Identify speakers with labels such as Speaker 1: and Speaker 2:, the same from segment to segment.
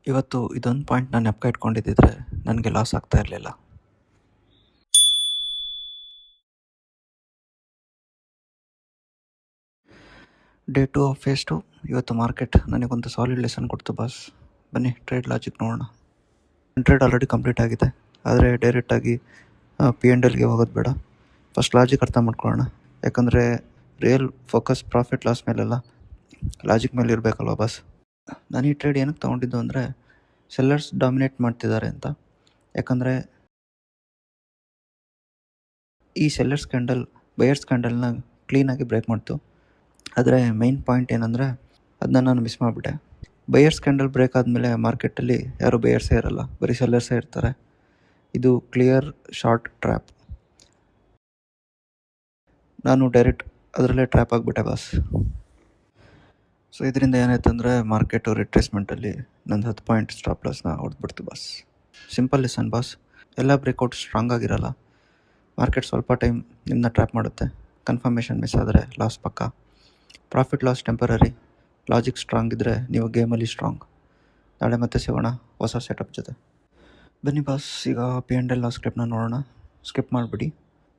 Speaker 1: ಇವತ್ತು ಇದೊಂದು ಪಾಯಿಂಟ್ ನಾನು ಜ್ಞಾಪಕ ಇಟ್ಕೊಂಡಿದ್ದಿದ್ರೆ ನನಗೆ ಲಾಸ್ ಆಗ್ತಾ ಇರಲಿಲ್ಲ. Day 2 of phase 2. ಇವತ್ತು ಮಾರ್ಕೆಟ್ ನನಗೊಂದು ಸಾಲಿಡ್ ಲೆಸನ್ ಕೊಡ್ತು ಬಾಸ್. ಬನ್ನಿ ಟ್ರೇಡ್ ಲಾಜಿಕ್ ನೋಡೋಣ. ಟ್ರೇಡ್ ಆಲ್ರೆಡಿ ಕಂಪ್ಲೀಟ್ ಆಗಿದೆ, ಆದರೆ ಡೈರೆಕ್ಟಾಗಿ P&Lಗೆ ಹೋಗೋದು ಬೇಡ. ಫಸ್ಟ್ ಲಾಜಿಕ್ ಅರ್ಥ ಮಾಡ್ಕೊಳ್ಳೋಣ. ಯಾಕಂದರೆ ರಿಯಲ್ ಫೋಕಸ್ ಪ್ರಾಫಿಟ್ ಲಾಸ್ ಮೇಲೆಲ್ಲ ಲಾಜಿಕ್ ಮೇಲೆ ಇರಬೇಕಲ್ವ ಬಾಸ್. ನಾನು ಈ ಟ್ರೇಡ್ ಏನಕ್ಕೆ ತೊಗೊಂಡಿದ್ದು ಅಂದರೆ ಸೆಲ್ಲರ್ಸ್ ಡಾಮಿನೇಟ್ ಮಾಡ್ತಿದ್ದಾರೆ ಅಂತ. ಯಾಕಂದರೆ ಈ ಸೆಲ್ಲರ್ಸ್ ಕ್ಯಾಂಡಲ್ ಬಯರ್ಸ್ ಕ್ಯಾಂಡಲ್ನ ಕ್ಲೀನಾಗಿ ಬ್ರೇಕ್ ಮಾಡ್ತು. ಆದರೆ ಮೈನ್ ಪಾಯಿಂಟ್ ಏನಂದರೆ ಅದನ್ನ ನಾನು ಮಿಸ್ ಮಾಡಿಬಿಟ್ಟೆ. ಬಯರ್ಸ್ ಕ್ಯಾಂಡಲ್ ಬ್ರೇಕ್ ಆದಮೇಲೆ ಮಾರ್ಕೆಟಲ್ಲಿ ಯಾರೂ ಬಯರ್ಸೇ ಇರಲ್ಲ, ಬರೀ ಸೆಲ್ಲರ್ಸೇ ಇರ್ತಾರೆ. ಇದು ಕ್ಲಿಯರ್ ಶಾರ್ಟ್ ಟ್ರ್ಯಾಪ್. ನಾನು ಡೈರೆಕ್ಟ್ ಅದರಲ್ಲೇ ಟ್ರ್ಯಾಪ್ ಆಗಿಬಿಟ್ಟೆ ಬಾಸ್. ಸೊ ಇದರಿಂದ ಏನಾಯ್ತು ಅಂದರೆ ಮಾರ್ಕೆಟು ರಿಟ್ರೇಸ್ಮೆಂಟಲ್ಲಿ ನಂದು 10 ಪಾಯಿಂಟ್ ಸ್ಟಾಪ್ ಲಾಸ್ನ ಹೊಡೆದ್ಬಿಡ್ತು ಬಾಸ್. Simple lesson boss. ಎಲ್ಲ ಬ್ರೇಕ್ಔಟ್ ಸ್ಟ್ರಾಂಗ್ ಆಗಿರಲ್ಲ. ಮಾರ್ಕೆಟ್ ಸ್ವಲ್ಪ ಟೈಮ್ ನಿಮ್ಮನ್ನ ಟ್ರ್ಯಾಪ್ ಮಾಡುತ್ತೆ. ಕನ್ಫರ್ಮೇಷನ್ ಮಿಸ್ ಆದರೆ ಲಾಸ್ ಪಕ್ಕ. Profit loss temporary. Logic strong ಇದ್ದರೆ ನೀವು ಗೇಮಲ್ಲಿ ಸ್ಟ್ರಾಂಗ್. ನಾಳೆ ಮತ್ತೆ ಸಿಗೋಣ ಹೊಸ ಸೆಟಪ್ ಜೊತೆ. ಬನ್ನಿ ಬಾಸ್, ಈಗ P&L ಲಾಸ್ ಸ್ಕ್ರಿಪ್ಟ್ನ ನೋಡೋಣ. ಸ್ಕಿಪ್ ಮಾಡಿಬಿಡಿ,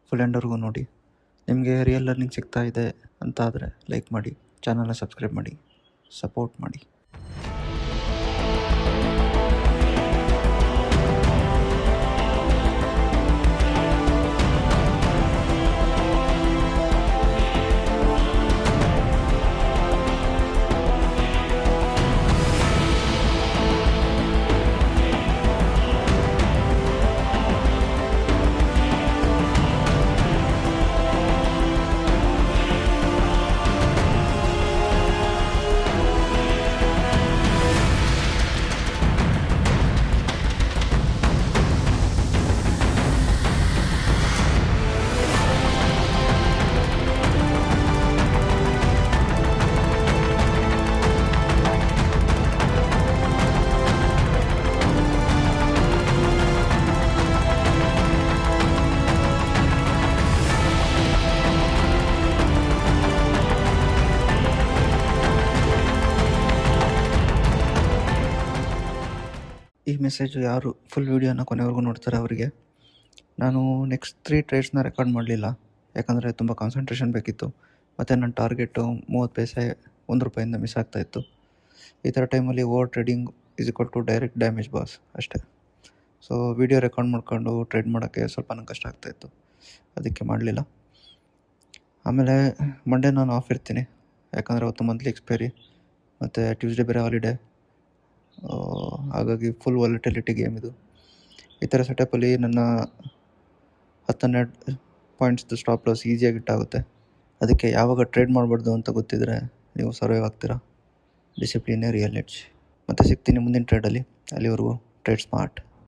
Speaker 1: ಫುಲ್ ಎಂಡ್ವರೆಗೂ ನೋಡಿ. ನಿಮಗೆ ರಿಯಲ್ ಲರ್ನಿಂಗ್ ಸಿಗ್ತಾ ಇದೆ ಅಂತ ಆದರೆ ಲೈಕ್ ಮಾಡಿ, ಚಾನಲ್ನ ಸಬ್ಸ್ಕ್ರೈಬ್ ಮಾಡಿ, ಸಪೋರ್ಟ್ ಮಾಡಿ. ಈ ಮೆಸೇಜು ಯಾರು ಫುಲ್ ವೀಡಿಯೋನ ಕೊನೆವರೆಗೂ ನೋಡ್ತಾರೆ ಅವರಿಗೆ. ನಾನು ನೆಕ್ಸ್ಟ್ 3 ಟ್ರೇಡ್ಸ್ನ ರೆಕಾರ್ಡ್ ಮಾಡಲಿಲ್ಲ, ಯಾಕಂದರೆ ತುಂಬ ಕಾನ್ಸಂಟ್ರೇಷನ್ ಬೇಕಿತ್ತು. ಮತ್ತು ನನ್ನ ಟಾರ್ಗೆಟು 30 ಪೈಸೆ ₹1 ಮಿಸ್ ಆಗ್ತಾಯಿತ್ತು. ಈ ಥರ ಟೈಮಲ್ಲಿ over trading is equal to direct damage boss, ಅಷ್ಟೇ. ಸೊ ವೀಡಿಯೋ ರೆಕಾರ್ಡ್ ಮಾಡ್ಕೊಂಡು ಟ್ರೇಡ್ ಮಾಡೋಕ್ಕೆ ಸ್ವಲ್ಪ ನಂಗೆ ಕಷ್ಟ ಆಗ್ತಾಯಿತ್ತು, ಅದಕ್ಕೆ ಮಾಡಲಿಲ್ಲ. ಆಮೇಲೆ ಮಂಡೇ ನಾನು ಆಫ್ ಇರ್ತೀನಿ, ಯಾಕಂದರೆ ಅವತ್ತು ಮಂತ್ಲಿ ಎಕ್ಸ್ಪೈರಿ ಮತ್ತು ಟ್ಯೂಸ್ಡೇ ಬೇರೆ ಹಾಲಿಡೇ. ಹಾಗಾಗಿ ಫುಲ್ ವಾಲಟಿಲಿಟಿ ಗೇಮ್ ಇದು. ಈ ಥರ ಸೆಟಪ್ಪಲ್ಲಿ ನನ್ನ 10-12 ಪಾಯಿಂಟ್ಸ್ದು ಸ್ಟಾಪ್ ಲಾಸ್ ಈಸಿಯಾಗಿ ಹಿಟ್ಟಾಗುತ್ತೆ. ಅದಕ್ಕೆ ಯಾವಾಗ ಟ್ರೇಡ್ ಮಾಡಬಾರ್ದು ಅಂತ ಗೊತ್ತಿದ್ದರೆ ನೀವು ಸರ್ವೈವ್ ಆಗ್ತೀರಾ. ಡಿಸಿಪ್ಲಿನೇ ರಿಯಲ್ ಎಡ್ಜ್. ಮತ್ತೆ ಸಿಗ್ತೀನಿ ಮುಂದಿನ ಟ್ರೇಡಲ್ಲಿ. ಅಲ್ಲಿವರೆಗೂ ಟ್ರೇಡ್ ಸ್ಮಾರ್ಟ್.